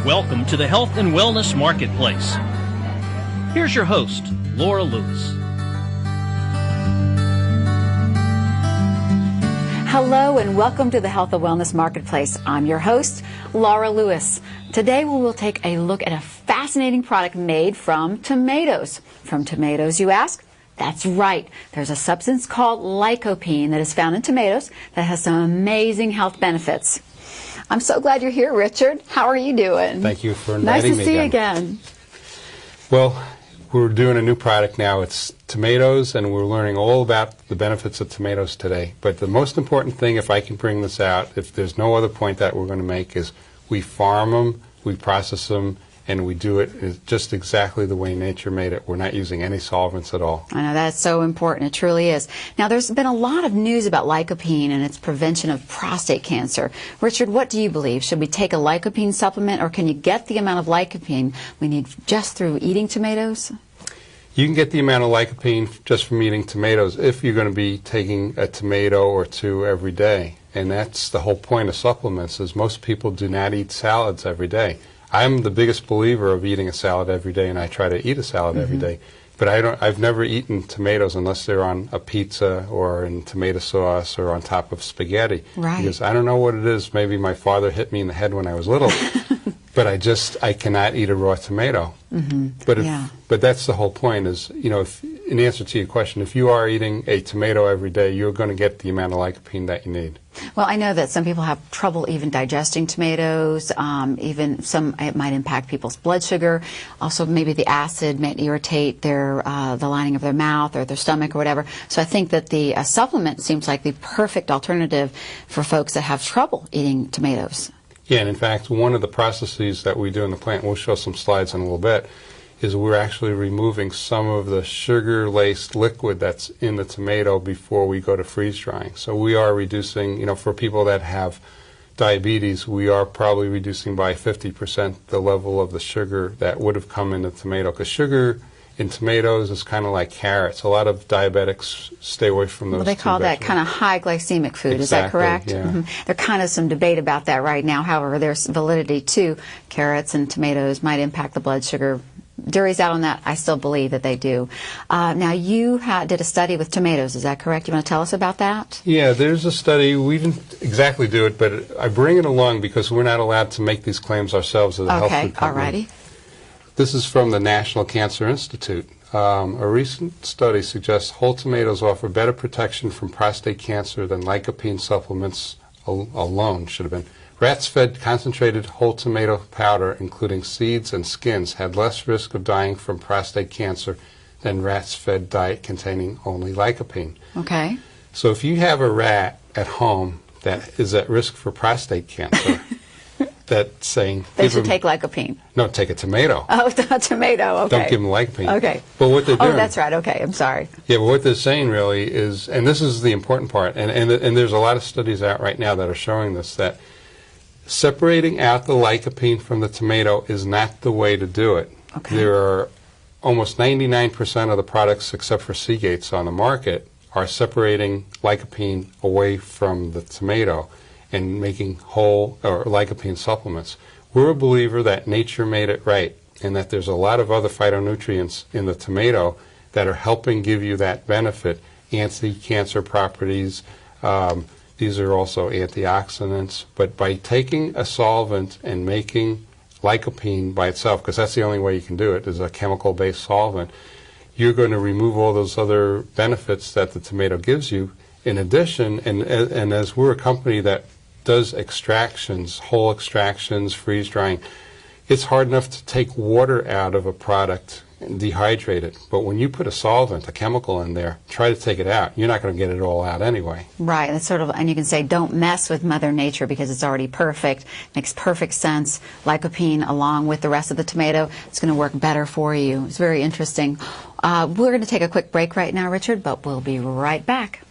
Welcome to the Health and Wellness Marketplace. Here's your host, Laura Lewis. Hello and welcome to the Health and Wellness Marketplace. I'm your host, Laura Lewis. Today we will take a look at a fascinating product made from tomatoes. From tomatoes, you ask? That's right. There's a substance called lycopene that is found in tomatoes that has some amazing health benefits. I'm so glad you're here, Richard. How are you doing? Thank you for inviting me. Nice to see you again. Well, we're doing a new product now. It's tomatoes, and we're learning all about the benefits of tomatoes today. But the most important thing, if I can bring this out, if there's no other point that we're going to make, is we farm them, we process them, and we do it just exactly the way nature made it. We're not using any solvents at all. I know, that's so important. It truly is. Now, there's been a lot of news about lycopene and its prevention of prostate cancer. Richard, what do you believe? Should we take a lycopene supplement, or can you get the amount of lycopene we need just through eating tomatoes? You can get the amount of lycopene just from eating tomatoes if you're going to be taking a tomato or two every day. And that's the whole point of supplements, is most people do not eat salads every day. I'm the biggest believer of eating a salad every day, and I try to eat a salad every day. But I've never eaten tomatoes unless they're on a pizza or in tomato sauce or on top of spaghetti. Right. Because I don't know what it is. Maybe my father hit me in the head when I was little. But I cannot eat a raw tomato. But that's the whole point, is, you know, in answer to your question, if you are eating a tomato every day, you're going to get the amount of lycopene that you need. Well, I know that some people have trouble even digesting tomatoes. Even it might impact people's blood sugar. Also, maybe the acid might irritate the lining of their mouth or their stomach or whatever. So I think that the supplement seems like the perfect alternative for folks that have trouble eating tomatoes. Yeah, and in fact, one of the processes that we do in the plant, we'll show some slides in a little bit, is we're actually removing some of the sugar-laced liquid that's in the tomato before we go to freeze drying. So we are reducing, you know, for people that have diabetes, we are probably reducing by 50% the level of the sugar that would have come in the tomato, because sugar in tomatoes is kind of like carrots. A lot of diabetics stay away from those. Well, they call that kind of high glycemic food. Exactly, is that correct? Yeah. There's kind of some debate about that right now. However, there's validity to carrots and tomatoes might impact the blood sugar. Jury's out on that. I still believe that they do. Now, you did a study with tomatoes. Is that correct? You want to tell us about that? Yeah, there's a study. We didn't exactly do it, but I bring it along because we're not allowed to make these claims ourselves as a health food company. All righty. This is from the National Cancer Institute. A recent study suggests whole tomatoes offer better protection from prostate cancer than lycopene supplements alone should have been. Rats fed concentrated whole tomato powder, including seeds and skins, had less risk of dying from prostate cancer than rats fed diet containing only lycopene. Okay. So if you have a rat at home that is at risk for prostate cancer, that's saying they should take lycopene. No, take a tomato. Oh, a tomato. Okay. Don't give them lycopene. Okay. But what they're doing. Oh, that's right. Okay, I'm sorry. Yeah, but what they're saying really is, and this is the important part, and there's a lot of studies out right now that are showing this, that separating out the lycopene from the tomato is not the way to do it. Okay. There are almost 99% of the products, except for Seagate's on the market, are separating lycopene away from the tomato and making whole or lycopene supplements. We're a believer that nature made it right, and that there's a lot of other phytonutrients in the tomato that are helping give you that benefit. Anti-cancer properties, these are also antioxidants. But by taking a solvent and making lycopene by itself, because that's the only way you can do it, is a chemical-based solvent, you're going to remove all those other benefits that the tomato gives you. In addition, and as we're a company that does extractions, whole extractions, freeze drying, it's hard enough to take water out of a product and dehydrate it. But when you put a solvent, a chemical in there, try to take it out. You're not going to get it all out anyway. Right. It's sort of, and you can say don't mess with Mother Nature because it's already perfect. Makes perfect sense. Lycopene, along with the rest of the tomato, it's going to work better for you. It's very interesting. We're going to take a quick break right now, Richard, but we'll be right back.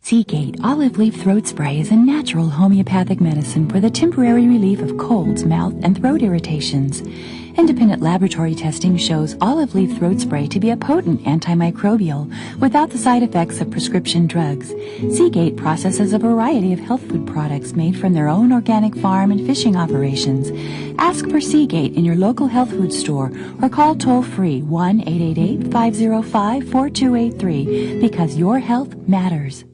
Seagate Olive Leaf Throat Spray is a natural homeopathic medicine for the temporary relief of colds, mouth, and throat irritations. Independent laboratory testing shows olive leaf throat spray to be a potent antimicrobial without the side effects of prescription drugs. Seagate processes a variety of health food products made from their own organic farm and fishing operations. Ask for Seagate in your local health food store or call toll-free 1-888-505-4283 because your health matters.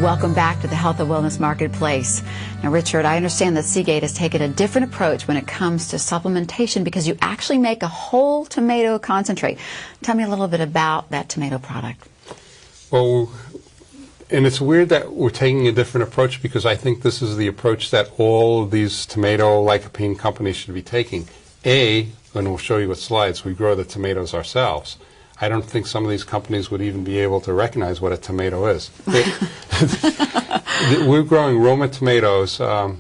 Welcome back to the Health and Wellness Marketplace. Now, Richard, I understand that Seagate has taken a different approach when it comes to supplementation because you actually make a whole tomato concentrate. Tell me a little bit about that tomato product. Well, and it's weird that we're taking a different approach because I think this is the approach that all of these tomato lycopene companies should be taking. And we'll show you with slides, we grow the tomatoes ourselves. I don't think some of these companies would even be able to recognize what a tomato is. We're growing Roma tomatoes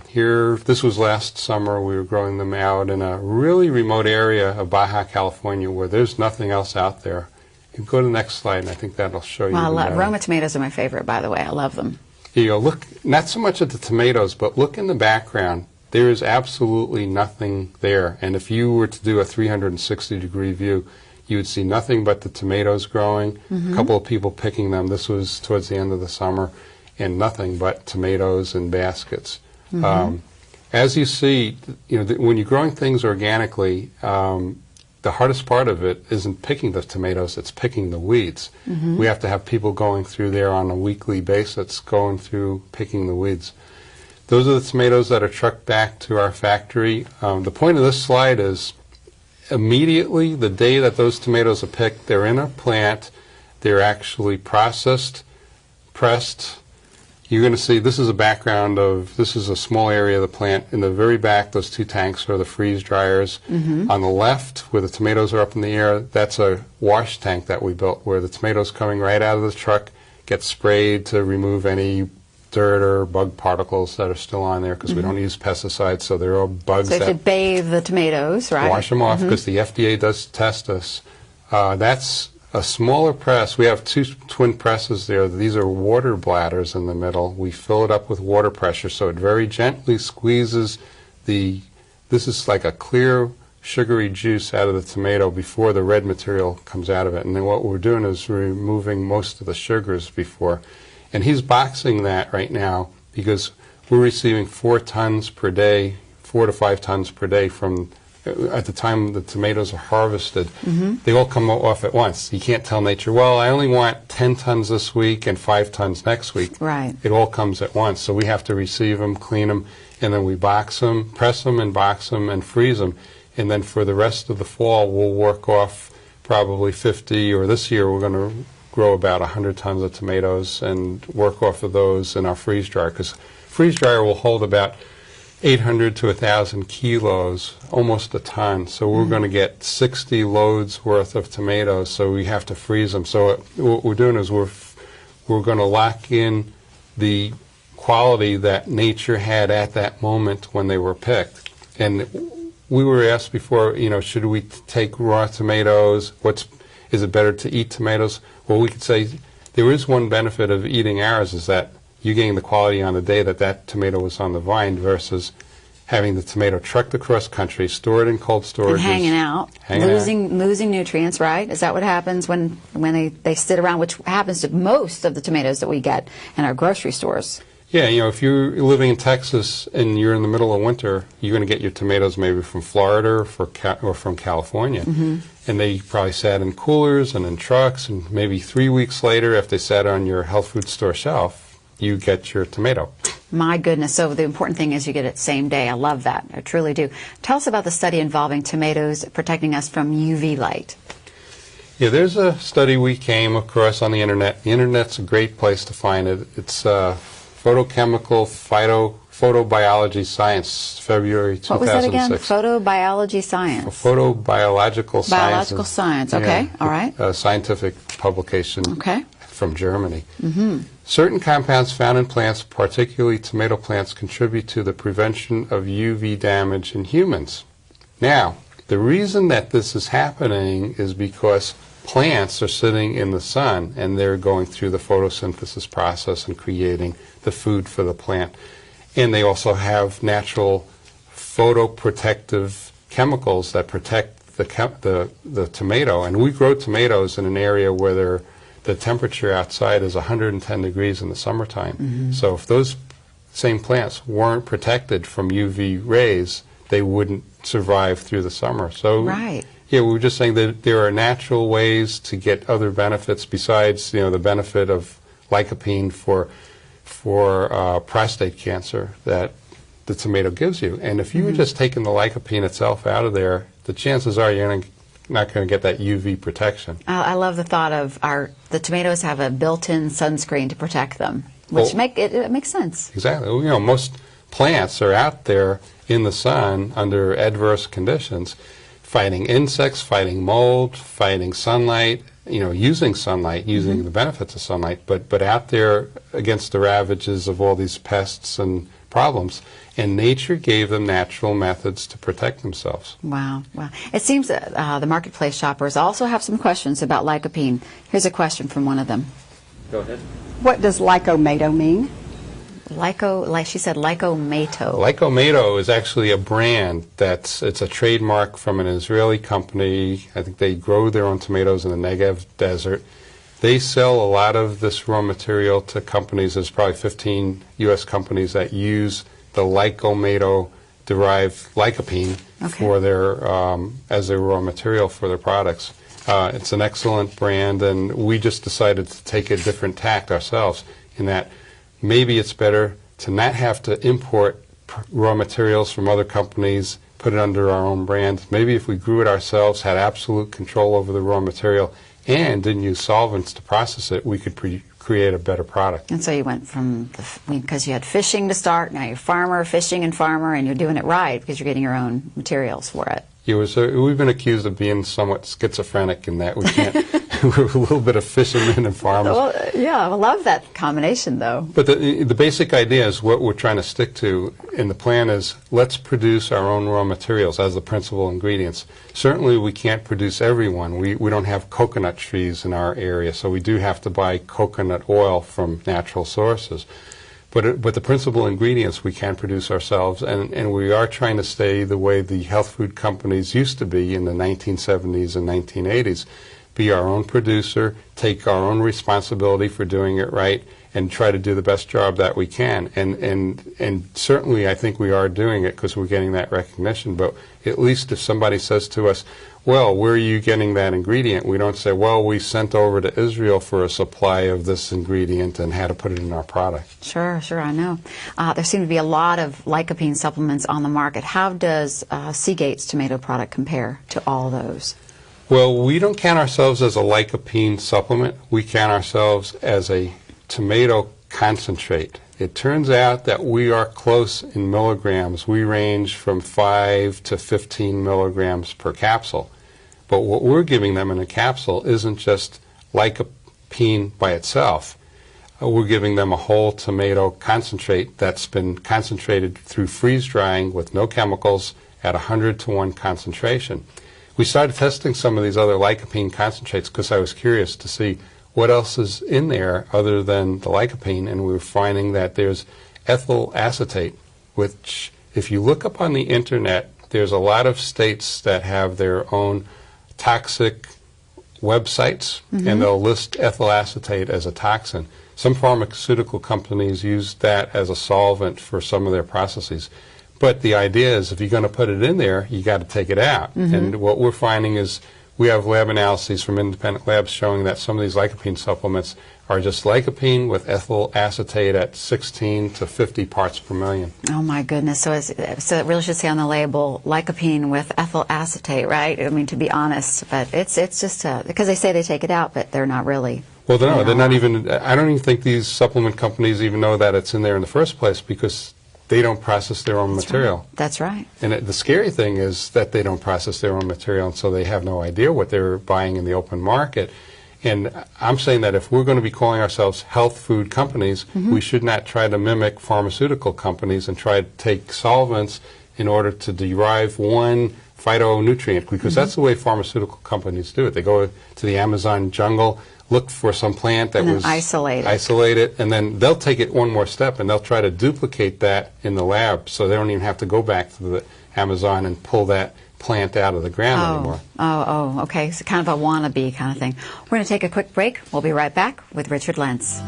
here. This was last summer. We were growing them out in a really remote area of Baja California where there's nothing else out there. You can go to the next slide, and I think that'll show you. Well, Roma tomatoes are my favorite, by the way. I love them. You go, look, not so much at the tomatoes, but look in the background. There is absolutely nothing there. And if you were to do a 360-degree view, you would see nothing but the tomatoes growing, a couple of people picking them. This was towards the end of the summer, and nothing but tomatoes in baskets. As you see, when you're growing things organically, the hardest part of it isn't picking the tomatoes, it's picking the weeds. We have to have people going through there on a weekly basis, going through picking the weeds. Those are the tomatoes that are trucked back to our factory. The point of this slide is immediately, the day that those tomatoes are picked, they're in a plant, they're actually processed, pressed. You're going to see this is a background of, this is a small area of the plant. In the very back, those two tanks are the freeze dryers. On the left, where the tomatoes are up in the air, that's a wash tank that we built where the tomatoes coming right out of the truck get sprayed to remove any dirt or bug particles that are still on there because we don't use pesticides, so there are bugs. So you should bathe the tomatoes, right? Wash them off because the FDA does test us. That's a smaller press. We have two twin presses there. These are water bladders in the middle. We fill it up with water pressure so it very gently squeezes this is like a clear sugary juice out of the tomato before the red material comes out of it. And then what we're doing is removing most of the sugars before. And he's boxing that right now because we're receiving 4 tons per day, 4 to 5 tons per day from, at the time the tomatoes are harvested, they all come off at once. You can't tell nature, well, I only want 10 tons this week and 5 tons next week. Right. It all comes at once. So we have to receive them, clean them, and then we box them, press them and box them and freeze them. And then for the rest of the fall, we'll work off probably 50, or this year we're going to grow about 100 tons of tomatoes and work off of those in our freeze dryer, because freeze dryer will hold about 800 to 1,000 kilos, almost a ton. So we're going to get 60 loads worth of tomatoes, so we have to freeze them. So what we're doing is we're going to lock in the quality that nature had at that moment when they were picked. And we were asked before, should we take raw tomatoes? Is it better to eat tomatoes? Well, we could say there is one benefit of eating ours is that you're getting the quality on the day that tomato was on the vine versus having the tomato trucked across country, stored in cold storage. And hanging out, losing nutrients, right? Is that what happens when they sit around, which happens to most of the tomatoes that we get in our grocery stores? Yeah, if you're living in Texas and you're in the middle of winter, you're going to get your tomatoes maybe from Florida or from California. And they probably sat in coolers and in trucks, and maybe 3 weeks later, if they sat on your health food store shelf, you get your tomato. My goodness. So the important thing is you get it same day. I love that. I truly do. Tell us about the study involving tomatoes protecting us from UV light. Yeah, there's a study we came across on the Internet. The Internet's a great place to find it. It's photochemical photobiology science, February 2006. What was that again? Photobiology science. Photobiological science. Biological science. Okay. Yeah, all right. A scientific publication from Germany. Certain compounds found in plants, particularly tomato plants, contribute to the prevention of UV damage in humans. Now, the reason that this is happening is because plants are sitting in the sun, and they're going through the photosynthesis process and creating the food for the plant. And they also have natural photoprotective chemicals that protect the tomato. And we grow tomatoes in an area where the temperature outside is 110 degrees in the summertime. So if those same plants weren't protected from UV rays, they wouldn't survive through the summer. So right. Yeah, we were just saying that there are natural ways to get other benefits besides, the benefit of lycopene for prostate cancer that the tomato gives you. And if you were just taking the lycopene itself out of there, the chances are you're not going to get that UV protection. I love the thought of the tomatoes have a built-in sunscreen to protect them, which it makes sense. Exactly. Most plants are out there in the sun under adverse conditions, fighting insects, fighting mold, fighting sunlight, using sunlight, using the benefits of sunlight, but out there against the ravages of all these pests and problems. And nature gave them natural methods to protect themselves. Wow. It seems that the marketplace shoppers also have some questions about lycopene. Here's a question from one of them. Go ahead. What does lycomato mean? Like she said, lycomato. Lycomato is actually a brand it's a trademark from an Israeli company. I think they grow their own tomatoes in the Negev desert. They sell a lot of this raw material to companies. There's probably 15 U.S. companies that use the lycomato-derived lycopene for their as their raw material for their products. It's an excellent brand, and we just decided to take a different tack ourselves in that maybe it's better to not have to import raw materials from other companies, put it under our own brand. Maybe if we grew it ourselves, had absolute control over the raw material, and didn't use solvents to process it, we could create a better product. And so you went from, because you had fishing to start, now you're farmer, fishing and farmer, and you're doing it right because you're getting your own materials for it. We've been accused of being somewhat schizophrenic in that we can't. We're a little bit of fishermen and farmers. Well, yeah, I love that combination, though. But the basic idea is what we're trying to stick to, and the plan is let's produce our own raw materials as the principal ingredients. Certainly, we can't produce every one. We don't have coconut trees in our area, so we do have to buy coconut oil from natural sources. But the principal ingredients we can produce ourselves, and we are trying to stay the way the health food companies used to be in the 1970s and 1980s, be our own producer, take our own responsibility for doing it right, and try to do the best job that we can. And certainly I think we are doing it because we're getting that recognition, but at least if somebody says to us, well, where are you getting that ingredient? We don't say, well, we sent over to Israel for a supply of this ingredient and had to put it in our product. Sure, I know. There seem to be a lot of lycopene supplements on the market. How does Seagate's tomato product compare to all those? Well, we don't count ourselves as a lycopene supplement. We count ourselves as a tomato concentrate. It turns out that we are close in milligrams. We range from 5 to 15 milligrams per capsule. But what we're giving them in a capsule isn't just lycopene by itself. We're giving them a whole tomato concentrate that's been concentrated through freeze drying with no chemicals at 100-to-1 concentration. We started testing some of these other lycopene concentrates because I was curious to see what else is in there other than the lycopene, and we were finding that there's ethyl acetate, which if you look up on the internet, there's a lot of states that have their own toxic websites, and they'll list ethyl acetate as a toxin. Some pharmaceutical companies use that as a solvent for some of their processes. But the idea is if you're going to put it in there, you got to take it out. And what we're finding is we have lab analyses from independent labs showing that some of these lycopene supplements are just lycopene with ethyl acetate at 16 to 50 parts per million. Oh my goodness! So it really should say on the label lycopene with ethyl acetate, right? I mean, to be honest, but it's just because they say they take it out, but they're not really. Well, no, they're not even. I don't even think these supplement companies even know that it's in there in the first place because they don't process their own material. Right. That's right. And the scary thing is that they don't process their own material, and so they have no idea what they're buying in the open market. And I'm saying that if we're going to be calling ourselves health food companies, we should not try to mimic pharmaceutical companies and try to take solvents in order to derive one phytonutrient, because that's the way pharmaceutical companies do it. They go to the Amazon jungle, look for some plant that was isolated, and then they'll take it one more step and they'll try to duplicate that in the lab, so they don't even have to go back to the Amazon and pull that plant out of the ground anymore. Okay. So kind of a wannabe kind of thing. We're going to take a quick break. We'll be right back with Richard Lentz.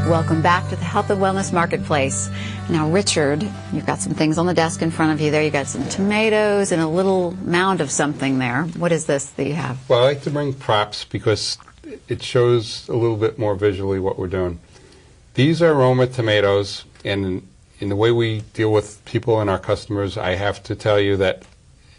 Welcome back to the Health and Wellness Marketplace. Now, Richard, you've got some things on the desk in front of you there. You've got some tomatoes and a little mound of something there. What is this that you have? Well, I like to bring props because it shows a little bit more visually what we're doing. These are Roma tomatoes, and in the way we deal with people and our customers, I have to tell you that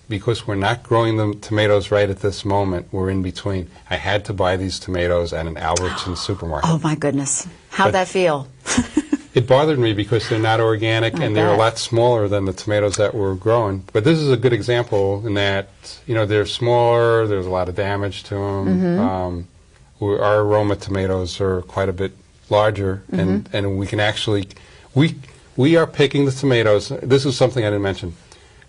because we're not growing the tomatoes right at this moment, we're in between. I had to buy these tomatoes at an Albertsons supermarket. Oh, my goodness. How'd that feel? It bothered me because they're not organic and they're a lot smaller than the tomatoes that we're growing. But this is a good example in that, you know, they're smaller, there's a lot of damage to them. Our Roma tomatoes are quite a bit larger, and we can actually, we are picking the tomatoes. This is something I didn't mention.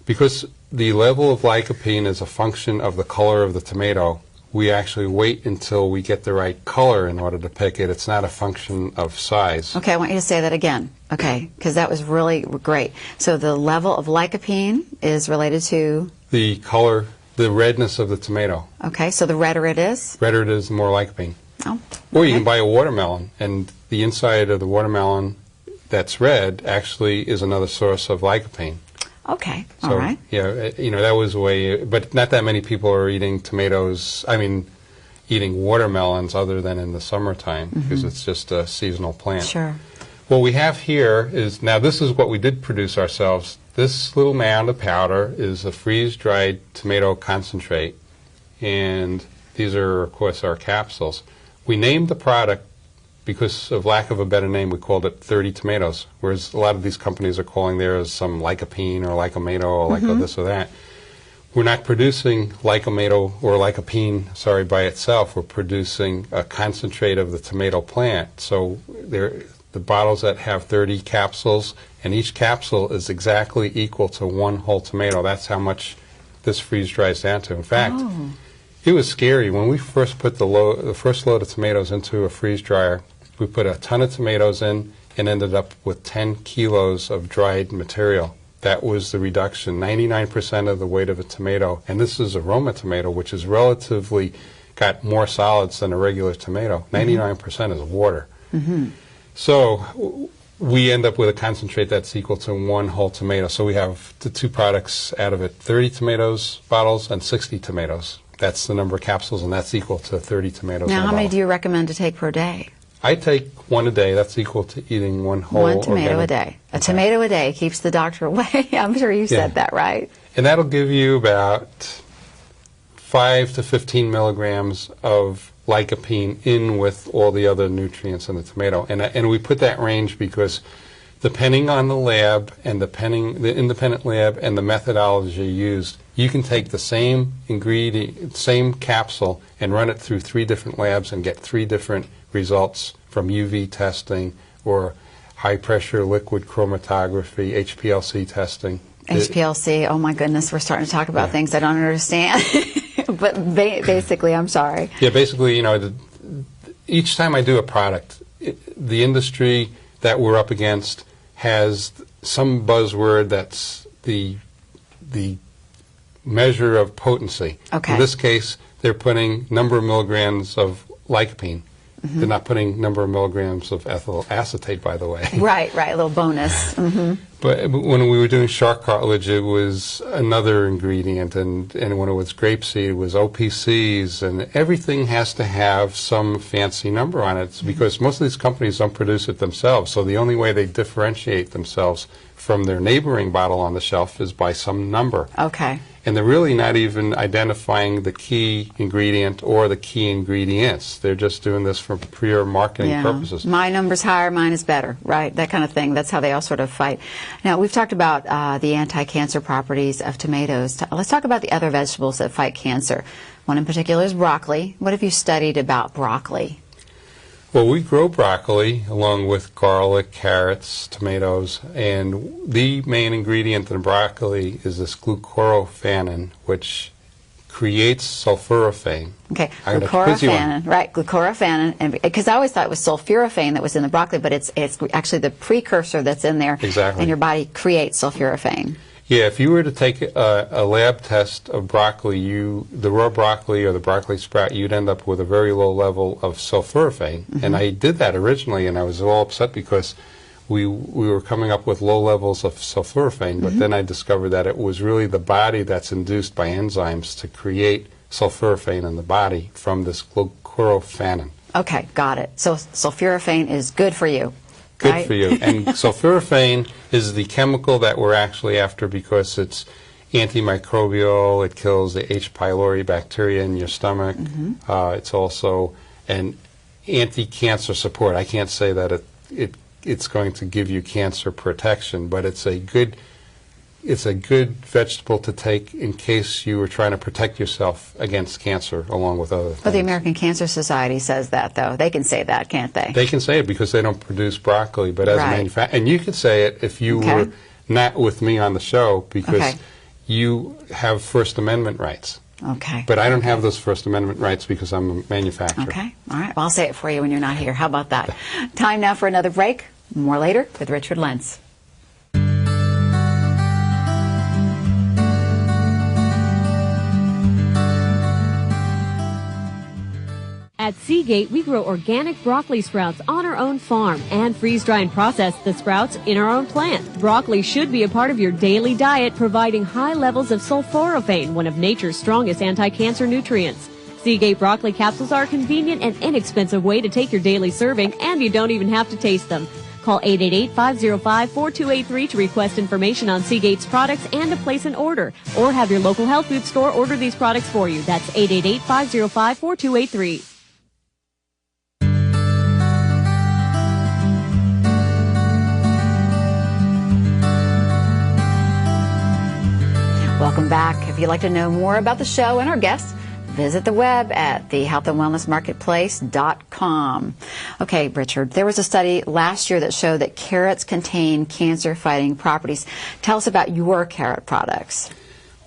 Because the level of lycopene is a function of the color of the tomato, we actually wait until we get the right color in order to pick it. It's not a function of size. Okay, I want you to say that again. Okay, because that was really great. So the level of lycopene is related to? The color, the redness of the tomato. Okay, so the redder it is? Redder it is, the more lycopene. Oh. Or you can buy a watermelon, and the inside of the watermelon that's red actually is another source of lycopene. Okay, So, all right. Yeah, you know, that was a way, but not that many people are eating tomatoes, eating watermelons other than in the summertime, because it's just a seasonal plant. Sure. What we have here is, now this is what we did produce ourselves. This little mound of powder is a freeze-dried tomato concentrate, and these are, of course, our capsules. We named the product because of lack of a better name. We called it 30 tomatoes, whereas a lot of these companies are calling theirs some lycopene or lycomato or lyco this or that. We're not producing lycomato or lycopene, sorry, by itself. We're producing a concentrate of the tomato plant. So the bottles that have 30 capsules, and each capsule is exactly equal to one whole tomato. That's how much this freeze dries down to. In fact, it was scary. When we first put the first load of tomatoes into a freeze dryer, we put a ton of tomatoes in and ended up with 10 kilos of dried material. That was the reduction, 99% of the weight of a tomato. And this is a Roma tomato, which is relatively got more solids than a regular tomato. 99% is water. So we end up with a concentrate that's equal to one whole tomato. So we have the two products out of it, 30 tomatoes bottles and 60 tomatoes. That's the number of capsules, and that's equal to 30 tomatoes. Now, in a how many bottle. do you recommend to take per day? I take one a day. That's equal to eating one whole One tomato organic. a day. A tomato a day keeps the doctor away. I'm sure you said that, right? And that'll give you about 5 to 15 milligrams of lycopene in with all the other nutrients in the tomato. And we put that range because depending on the lab and the independent lab and the methodology used, you can take the same ingredient, same capsule, and run it through 3 different labs and get 3 different results from UV testing or high-pressure liquid chromatography, HPLC testing. HPLC, oh my goodness, we're starting to talk about things I don't understand. But basically, I'm sorry. Yeah, basically, you know, each time I do a product, the industry that we're up against has some buzzword that's the measure of potency. Okay. In this case, they're putting number of milligrams of lycopene. They're not putting number of milligrams of ethyl acetate, by the way. Right, a little bonus. But when we were doing shark cartilage, it was another ingredient, and when it was grapeseed, it was OPCs, and everything has to have some fancy number on it, because most of these companies don't produce it themselves, so the only way they differentiate themselves from their neighboring bottle on the shelf is by some number. Okay. And they're really not even identifying the key ingredient or the key ingredients. They're just doing this for pure marketing purposes. My number's higher, mine is better, right? That kind of thing. That's how they all sort of fight. Now, we've talked about the anti-cancer properties of tomatoes. Let's talk about the other vegetables that fight cancer. One in particular is broccoli. What have you studied about broccoli? Well, we grow broccoli along with garlic, carrots, tomatoes, and the main ingredient in broccoli is this glucoraphanin, which creates sulforaphane. Okay, glucoraphanin, right, glucoraphanin, and because I always thought it was sulforaphane that was in the broccoli, but it's actually the precursor that's in there. Exactly. And your body creates sulforaphane. Yeah, if you were to take a lab test of broccoli, the raw broccoli or the broccoli sprout, you'd end up with a very low level of sulforaphane. Mm-hmm. And I did that originally, and I was all upset because we were coming up with low levels of sulforaphane, but then I discovered that it was really the body that's induced by enzymes to create sulforaphane in the body from this glucoraphanin. Okay, got it. So sulforaphane is good for you. Good right? for you. And sulforaphane is the chemical that we're actually after because it's antimicrobial. It kills the H. pylori bacteria in your stomach. It's also an anti-cancer support. I can't say that it's going to give you cancer protection, but it's a good vegetable to take in case you were trying to protect yourself against cancer, along with other things. But the American Cancer Society says that, though. They can say that, can't they? They can say it because they don't produce broccoli, but as a manufacturer, and you could say it if you were not with me on the show because you have First Amendment rights. Okay. But I don't have those First Amendment rights because I'm a manufacturer. Okay. All right. Well, I'll say it for you when you're not here. How about that? Time now for another break. More later with Richard Lentz. At Seagate, we grow organic broccoli sprouts on our own farm and freeze-dry and process the sprouts in our own plant. Broccoli should be a part of your daily diet, providing high levels of sulforaphane, one of nature's strongest anti-cancer nutrients. Seagate broccoli capsules are a convenient and inexpensive way to take your daily serving, and you don't even have to taste them. Call 888-505-4283 to request information on Seagate's products and to place an order, or have your local health food store order these products for you. That's 888-505-4283. Welcome back. If you'd like to know more about the show and our guests, visit the web at thehealthandwellnessmarketplace.com. Okay, Richard, there was a study last year that showed that carrots contain cancer-fighting properties. Tell us about your carrot products.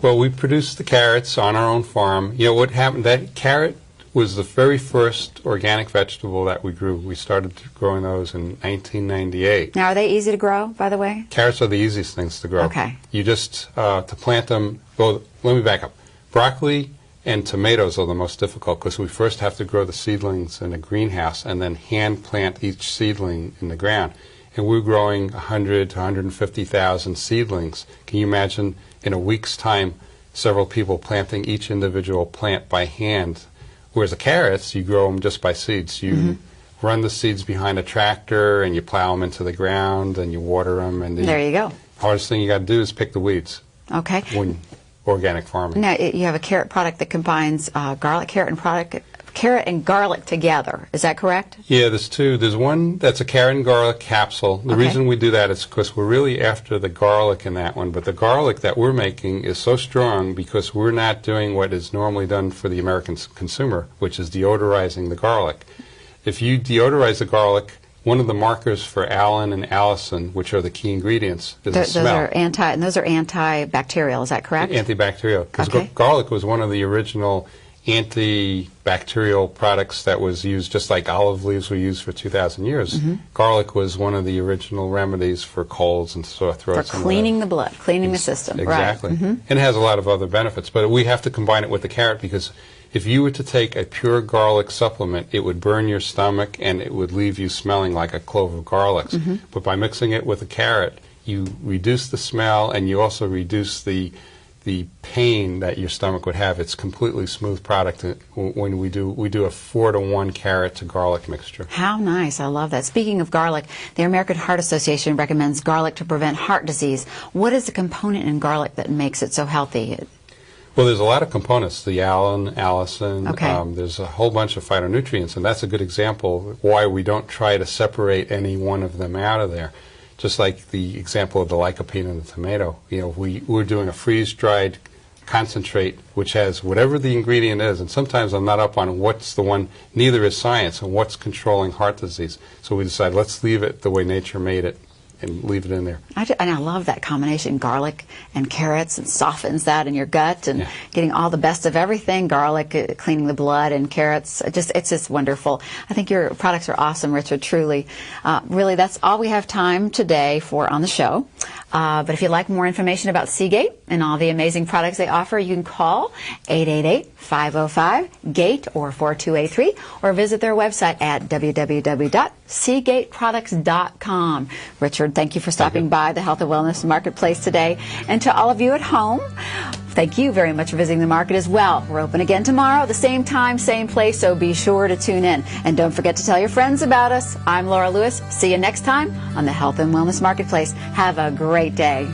Well, we produce the carrots on our own farm. You know what happened? That carrot was the very first organic vegetable that we grew. We started growing those in 1998. Now, are they easy to grow, by the way? Carrots are the easiest things to grow. Okay. You just, to plant them, well, let me back up. Broccoli and tomatoes are the most difficult because we first have to grow the seedlings in a greenhouse and then hand plant each seedling in the ground. And we're growing 100 to 150,000 seedlings. Can you imagine in a week's time several people planting each individual plant by hand? Whereas the carrots, you grow them just by seeds. You run the seeds behind a tractor and you plow them into the ground and you water them. And there you go. Hardest thing you got to do is pick the weeds. Okay. When organic farming. Now, you have a carrot product that combines carrot and garlic together. Is that correct? Yeah, there's two. There's one that's a carrot and garlic capsule. The reason we do that is because we're really after the garlic in that one. But the garlic that we're making is so strong because we're not doing what is normally done for the American consumer, which is deodorizing the garlic. If you deodorize the garlic, one of the markers for allicin and allicin, which are the key ingredients, is the smell. Those are antibacterial. Is that correct? Antibacterial, because garlic was one of the original antibacterial products that was used, just like olive leaves were used for 2,000 years. Garlic was one of the original remedies for colds and sore throats. For cleaning the blood, cleaning the system. Exactly. Right. And it has a lot of other benefits, but we have to combine it with the carrot because if you were to take a pure garlic supplement, it would burn your stomach and it would leave you smelling like a clove of garlics. But by mixing it with the carrot, you reduce the smell and you also reduce the pain that your stomach would have. It's completely smooth product when we do a 4-to-1 carrot to garlic mixture. How nice. I love that. Speaking of garlic, the American Heart Association recommends garlic to prevent heart disease. What is the component in garlic that makes it so healthy? Well, there's a lot of components, the allicin, there's a whole bunch of phytonutrients, and that's a good example of why we don't try to separate any one of them out of there. Just like the example of the lycopene in the tomato. You know, we're doing a freeze-dried concentrate, which has whatever the ingredient is, and sometimes I'm not up on what's the one, neither is science, and what's controlling heart disease. So we decided, let's leave it the way nature made it and leave it in there. And I love that combination, garlic and carrots, and softens that in your gut, and getting all the best of everything. Garlic cleaning the blood, and carrots, it's just wonderful. I think your products are awesome, Richard, truly. Really, that's all we have time today for on the show. But if you'd like more information about Seagate and all the amazing products they offer, you can call 888-505-GATE or 4283, or visit their website at www.seagateproducts.com. Richard, thank you for stopping by the Health and Wellness Marketplace today. And to all of you at home, thank you very much for visiting the market as well. We're open again tomorrow, the same time, same place, so be sure to tune in. And don't forget to tell your friends about us. I'm Laura Lewis. See you next time on the Health and Wellness Marketplace. Have a great day.